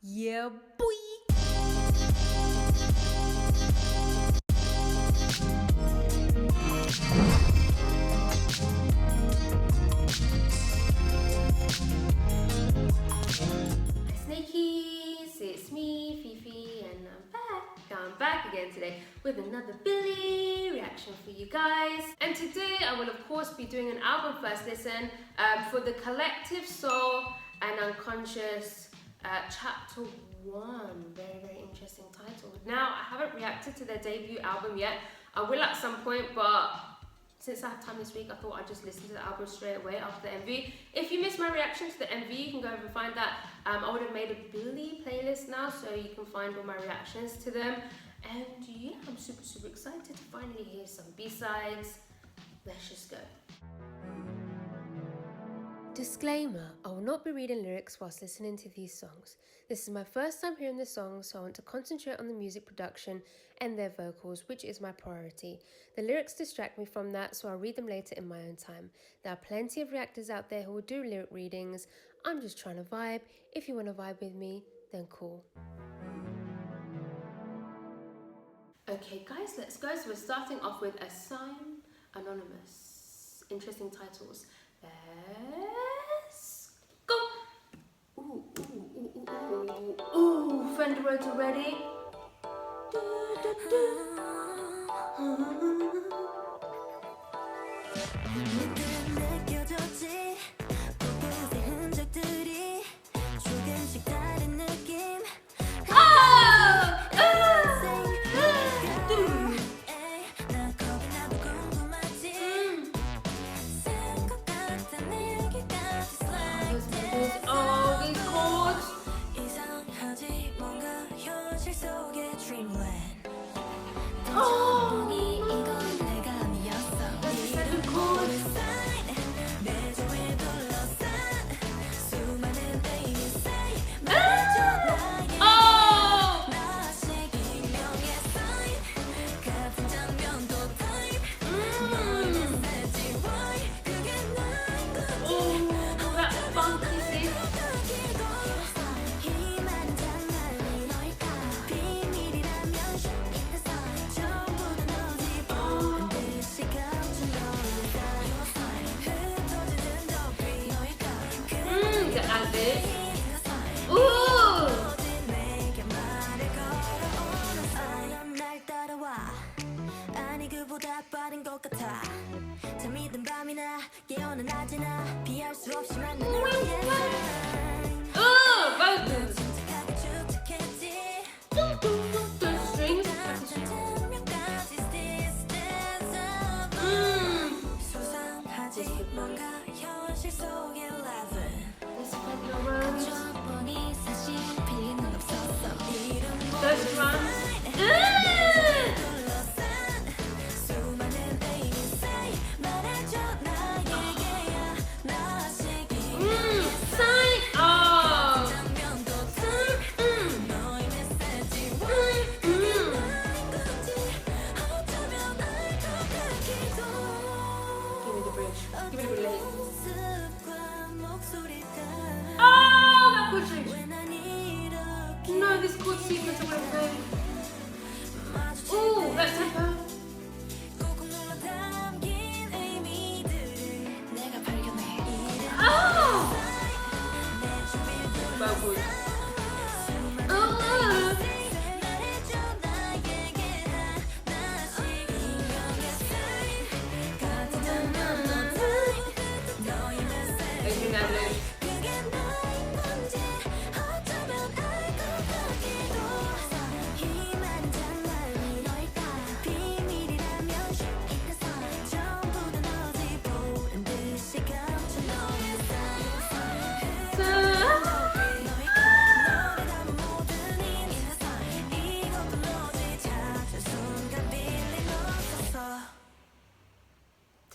Yeah, boy. Snakies, it's me, Fifi, and I'm back again today with another Billlie reaction for you guys. And today I will of course be doing an album first listen for the Collective Soul and Unconscious Chapter 1. Very, very interesting title. Now, I haven't reacted to their debut album yet. I will at some point, but since I have time this week, I thought I'd just listen to the album straight away after the MV. If you missed my reaction to the MV, you can go over and find that. I would have made a Billlie playlist now, so you can find all my reactions to them. And yeah, I'm super, super excited to finally hear some B-sides. Let's just go. Disclaimer, I will not be reading lyrics whilst listening to these songs. This is my first time hearing the songs, so I want to concentrate on the music production and their vocals, which is my priority. The lyrics distract me from that, so I'll read them later in my own time. There are plenty of reactors out there who will do lyric readings. I'm just trying to vibe. If you want to vibe with me, then cool. Okay guys, let's go. So we're starting off with A Sign Anonymous. Interesting titles. Let's go. Ooh, ooh, ooh, ooh, ooh, ooh. Fender Rhodes already. No, this chord sequence I went through. Ooh, that's tempo. Oh! Vocals.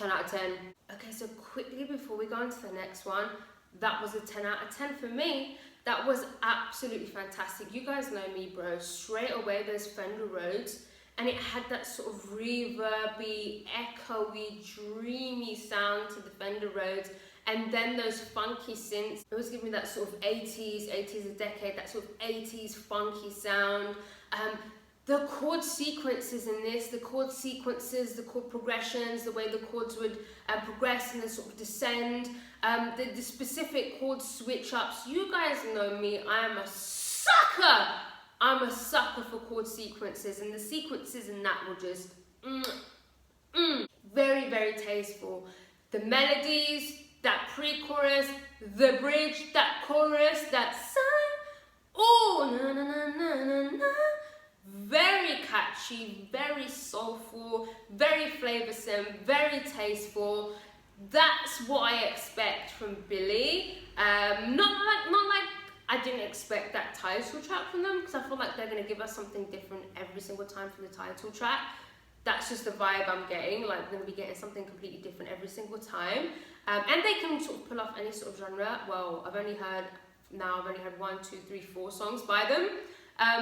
Out of 10. Okay, so quickly before we go on to the next one, that was a 10 out of 10 for me. That was absolutely fantastic. You guys know me, bro. Straight away there's Fender Rhodes, and it had that sort of reverby, echoey, dreamy sound to the Fender Rhodes, and then those funky synths. It was giving me that sort of 80s a decade, that sort of 80s funky sound. The chord sequences in this, the chord progressions, the way the chords would progress and then sort of descend, the specific chord switch ups. You guys know me, I am a sucker! I'm a sucker for chord sequences, and the sequences in that were just very, very tasteful. The melodies, that pre-chorus, the bridge, that chorus, that sign, oh, na na na na na na. Very catchy, very soulful, very flavoursome, very tasteful. That's what I expect from Billlie. Not like I didn't expect that title track from them, because I feel like they're going to give us something different every single time from the title track. That's just the vibe I'm getting, like we're going to be getting something completely different every single time. And they can sort of pull off any sort of genre. Well, I've only heard 1, 2, 3, 4 songs by them.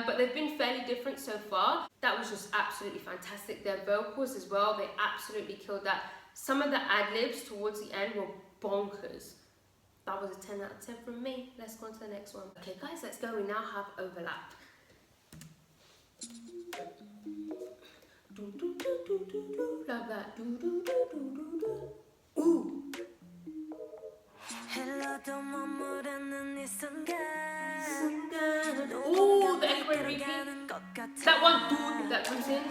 But they've been fairly different so far. That was just absolutely fantastic. Their vocals as well, they absolutely killed that. Some of the ad-libs towards the end were bonkers. That was a 10 out of 10 from me. Let's go on to the next one. Okay guys, let's go. We now have overlap. Love that. Ooh. Ooh, the echo repeat. That one, that comes in.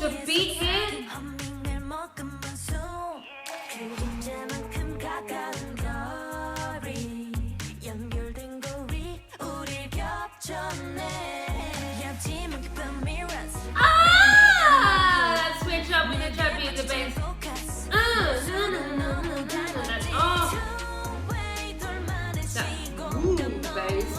The beat hit. Let's switch up with the trap beat, the bass. That boom bass.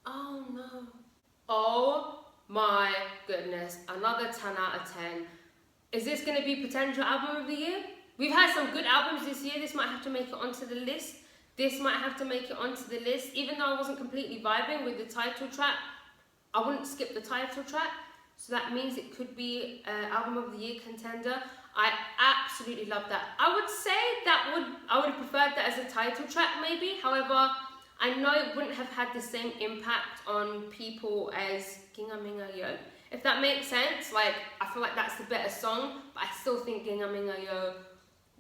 Oh no. Oh my goodness. Another 10 out of 10. Is this going to be potential album of the year? We've had some good albums this year. This might have to make it onto the list. This might have to make it onto the list. Even though I wasn't completely vibing with the title track, I wouldn't skip the title track. So that means it could be an album of the year contender. I absolutely love that. I would say I would have preferred that as a title track maybe. However, I know it wouldn't have had the same impact on people as Ginga Minga Yo. If that makes sense, like, I feel like that's the better song, but I still think Ginga Minga Yo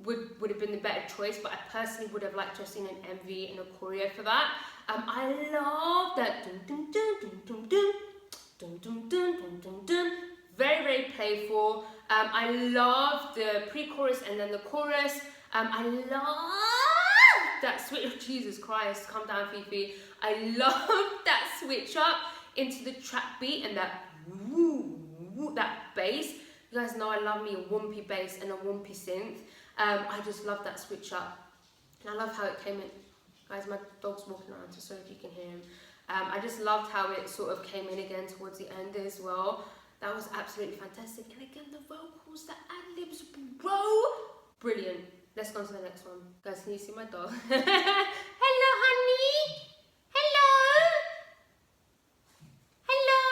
would have been the better choice, but I personally would have liked to have seen an MV and a choreo for that. I love that dun dun dun dun dun dun dun dun dun dun dun. Very, very playful. I love the pre-chorus and then the chorus. I love that switch. Oh, Jesus Christ, calm down, Fifi. I love that switch up into the trap beat and that woo, that bass. You guys know I love me a whompy bass and a whompy synth. I just love that switch up. And I love how it came in. Guys, my dog's walking around, so sorry if you can hear him. I just loved how it sort of came in again towards the end as well. That was absolutely fantastic. And again, the vocals, the ad-libs, bro. Brilliant. Let's go on to the next one. Guys, can you see my dog? Hello, honey. Hello. Hello.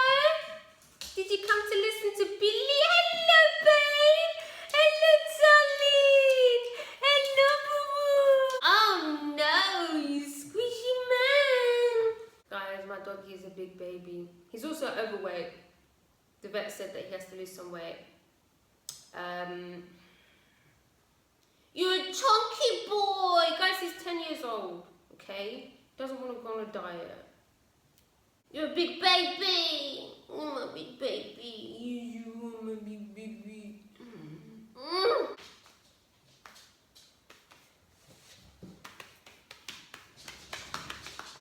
Did you come to listen to Billie? Hello, babe. Hello, darling. Hello, boo-boo. Oh, no, you squishy man. Guys, my doggy is a big baby. He's also overweight. The vet said that he has to lose some weight. You're a chunky boy! Guys, he's 10 years old, okay? Doesn't want to go on a diet. You're a big baby! I'm a big baby. You are a big baby.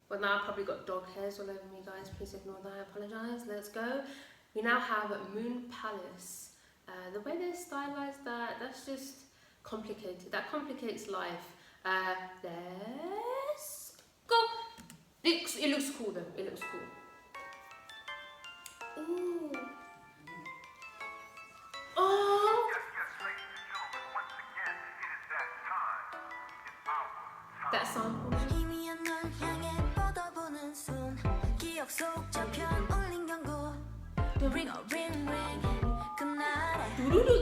Well, now I've probably got dog hairs all over me, guys. Please ignore that. I apologise. Let's go. We now have Moon Palace. The way they stylized that, that's just complicated. That complicates life. Let's go. It looks cool though. It looks cool. Ooh. Oh. That song.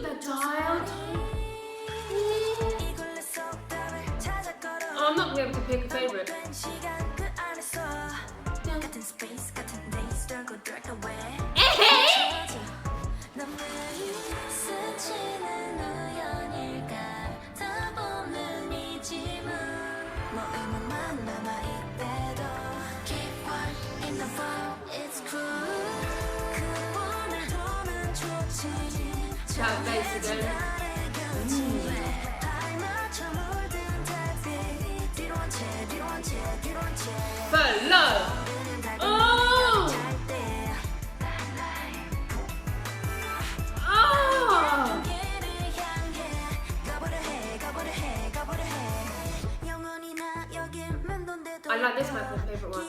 The child. Oh, I'm not going to be able to pick a favourite. Shout bass again. Follow. Oh! Oh! I like this one, my favourite one.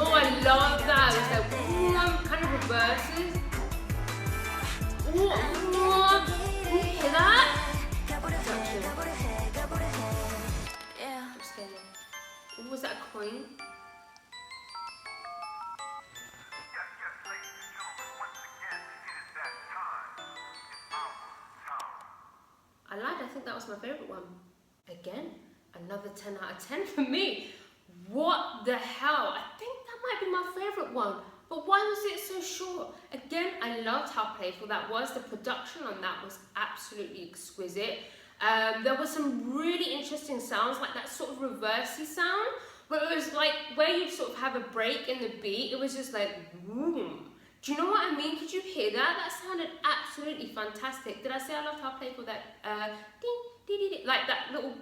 Oh, I love that. It's like kind of reverses. Can you hear that? I'm scared. What was that, a coin? I think that was my favourite one. Again, another 10 out of 10 for me. What the hell? I think that might be my favourite one. But why was it so short? Again, I loved how playful that was. The production on that was absolutely exquisite. There was some really interesting sounds, like that sort of reversey sound, where it was like, where you sort of have a break in the beat, it was just like, boom. Do you know what I mean? Could you hear that? That sounded absolutely fantastic. Did I say I loved how playful that, ding, ding, ding, like that little,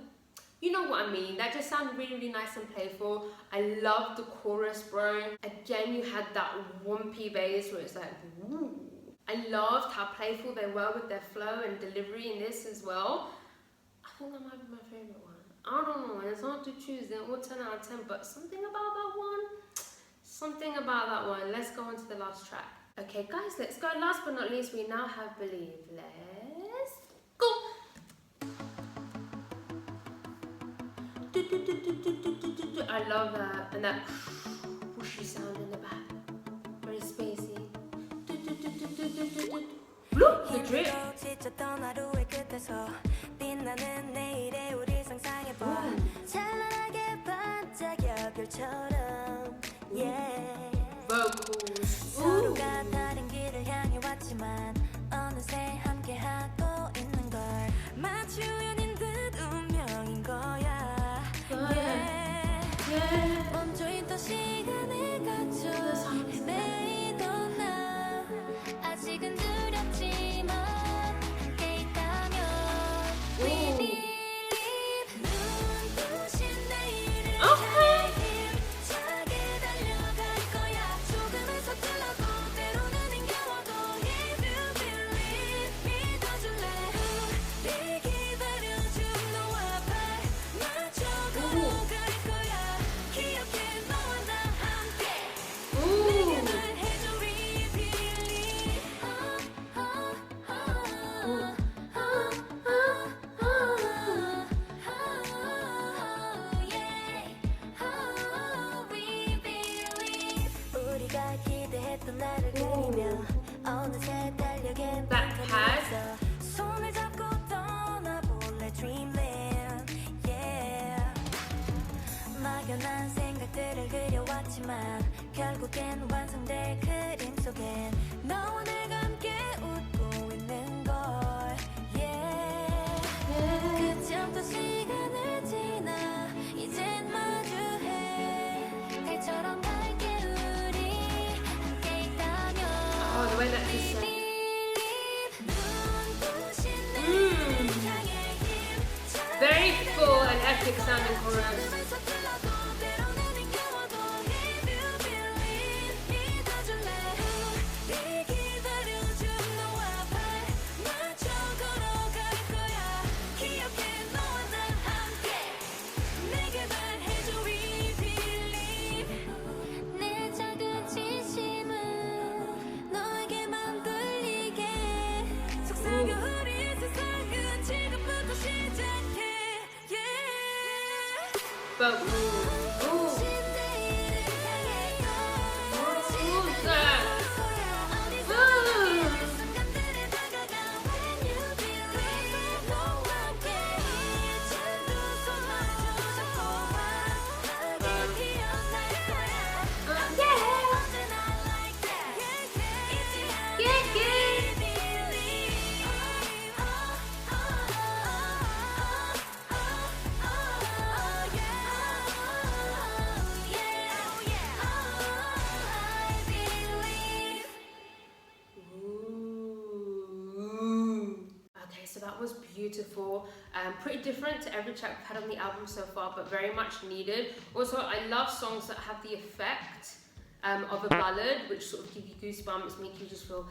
you know what I mean? That just sounded really, really nice and playful. I loved the chorus, bro. Again, you had that whompy bass where it's like, woo. I loved how playful they were with their flow and delivery in this as well. I think that might be my favourite one. I don't know, it's hard to choose. They're all 10 out of 10, but something about that one. Something about that one. Let's go on to the last track. Okay, guys, let's go. Last but not least, we now have Believe. Let's I love that, and that whooshy sound in the back, very spacey. Look, the drip. Vocals. Ooh. That pad. 막연한 생각들을 그려왔지만 결국엔 완성될 그림 속엔 너와 내가 함께 웃고 있는 걸 그쯤부터 시간을 지나 이젠 마주해 달처럼 밝게 우리 함께 있다면 Oh, the way that he said. Very full and epic sounding chorus. But ooh, ooh. So that was beautiful, pretty different to every track we've had on the album so far, but very much needed. Also, I love songs that have the effect of a ballad, which sort of give you goosebumps, make you just feel,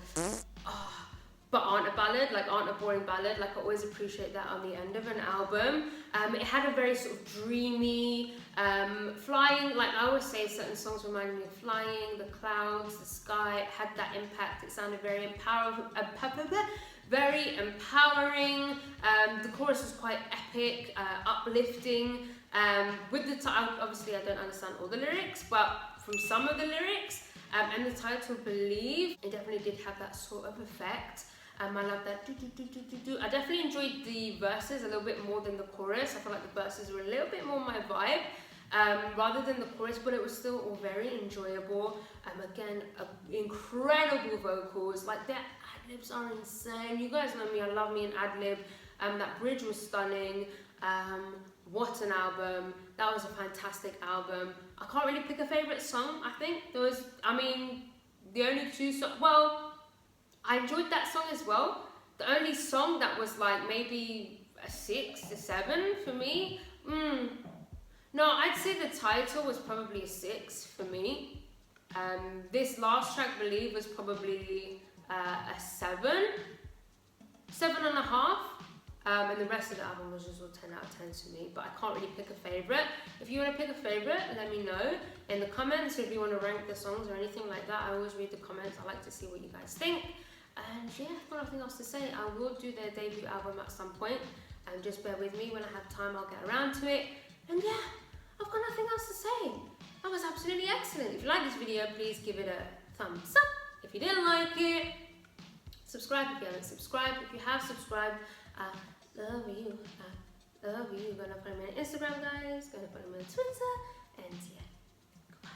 but aren't a ballad, like aren't a boring ballad. Like I always appreciate that on the end of an album. It had a very sort of dreamy, flying, like I always say, certain songs remind me of flying, the clouds, the sky. It had that impact. It sounded very empowering. The chorus was quite epic, uplifting. With the title, obviously I don't understand all the lyrics, but from some of the lyrics and the title Believe, it definitely did have that sort of effect. I love that do. I definitely enjoyed the verses a little bit more than the chorus. I feel like the verses were a little bit more my vibe rather than the chorus, but it was still all very enjoyable. Again, incredible vocals. Like their ad-libs are insane. You guys know me, I love me an ad-lib. That bridge was stunning. What an album. That was a fantastic album. I can't really pick a favourite song, I think. There was, the only two songs, well, I enjoyed that song as well. The only song that was like maybe a 6 to 7 for me, no, I'd say the title was probably a 6 for me. This last track, Believe, was probably a 7.5. And the rest of the album was just all 10 out of 10s for me, but I can't really pick a favourite. If you want to pick a favourite, let me know in the comments. If you want to rank the songs or anything like that, I always read the comments. I like to see what you guys think. And yeah, I've got nothing else to say. I will do their debut album at some point, and just bear with me. When I have time, I'll get around to it. And yeah, got nothing else to say. That was absolutely excellent. If you like this video, please give it a thumbs up. If you didn't like it, subscribe if you haven't subscribed. If you have subscribed, I love you. I love you. Gonna follow me on Instagram, guys. Gonna follow me on Twitter. And yeah, goodbye.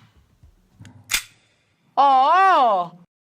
어.